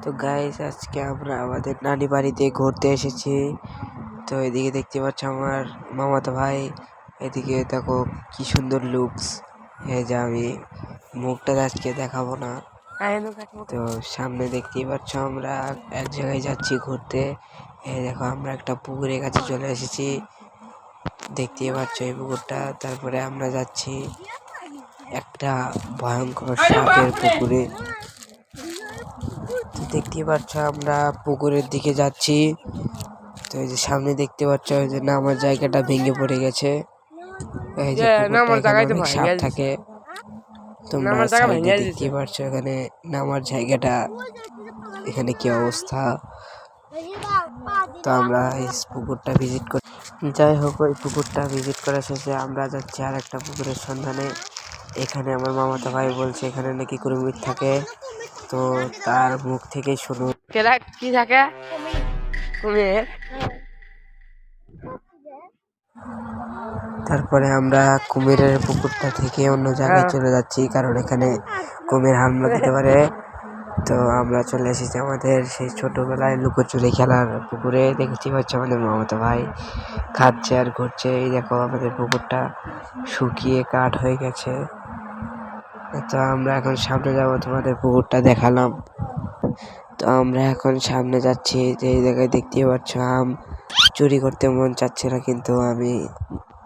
তো গাইস আজকে আমরা আমাদের নানি বাড়িতে ঘুরতে এসেছি। তো এদিকে দেখতে পাচ্ছ আমার মামাতো ভাই, এদিকে দেখো কি সুন্দর লুকস। যে আমি মুখটা আজকে দেখাবো না। তো সামনে দেখতেই পাচ্ছ আমরা এক জায়গায় যাচ্ছি ঘুরতে। দেখো আমরা একটা পুকুরের কাছে চলে এসেছি, দেখতেই পাচ্ছ এই পুকুরটা। তারপরে আমরা যাচ্ছি একটা ভয়ঙ্কর সাপের পুকুরে। দেখতে পাচ্ছ আমরা পুকুরের দিকে যাচ্ছি। তো এই যে সামনে দেখতে পাচ্ছ যে নামার জায়গাটা ভেঙে পড়ে গেছে। এই যে অনেক সাপ থাকে, তোমরা সাইডে দেখতে পাচ্ছ এখানে নামার জায়গাটা, এখানে কি অবস্থা। তো আমরা এই পুকুরটা ভিজিট করি। যাই হোক, ওই পুকুরটা ভিজিট করা শেষে আমরা যাচ্ছি আর একটা পুকুরের সন্ধানে। এখানে আমার মামাতো ভাই বলছে এখানে নাকি কুমির থাকে, তো তার মুখ থেকে শুনুন কি থাকে। তারপরে আমরা কুমিরের পুকুরটা থেকে অন্য জায়গায় চলে যাচ্ছি, কারণ এখানে কুমির হামলা দিতে পারে। তো আমরা চলে এসেছি আমাদের সেই ছোটবেলায় লুকোচুরি খেলার পুকুরে। দেখতে পাচ্ছি আমাদের মামাতো ভাই খাচ্ছে আর ঘুরছে। এই দেখো আমাদের পুকুরটা শুকিয়ে কাঠ হয়ে গেছে। তো আমরা এখন সামনে যাবো, তোমাদের পুকুরটা দেখালাম। তো আমরা এখন সামনে যাচ্ছি, যে এই জায়গায় দেখতে পাচ্ছ আম চুরি করতে মন চাচ্ছে না, কিন্তু আমি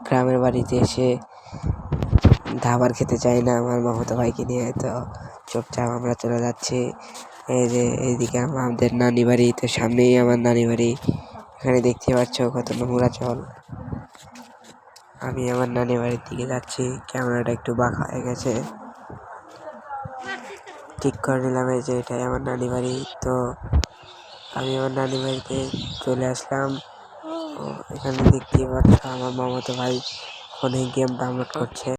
গ্রামের বাড়িতে এসে খাবার খেতে চাই না আমার মামাতো ভাইকে নিয়ে। তো চুপচাপ আমরা চলে যাচ্ছি। এই যে এইদিকে আমাদের নানি বাড়ি, তো সামনেই আমার নানি বাড়ি। এখানে দেখতে পাচ্ছ কত নোংরা জল। আমি আমার নানি বাড়ির দিকে যাচ্ছি, ক্যামেরাটা একটু বাঁকা হয়ে গেছে, ঠিক করে নিলাম। এই যে এটাই আমার নানি বাড়ি। তো আমি আমার নানি বাড়িতে চলে আসলাম। এখানে দেখতে পাচ্ছ আমার মামাতো ভাই ফোনে গেম ডাউনলোড করছে।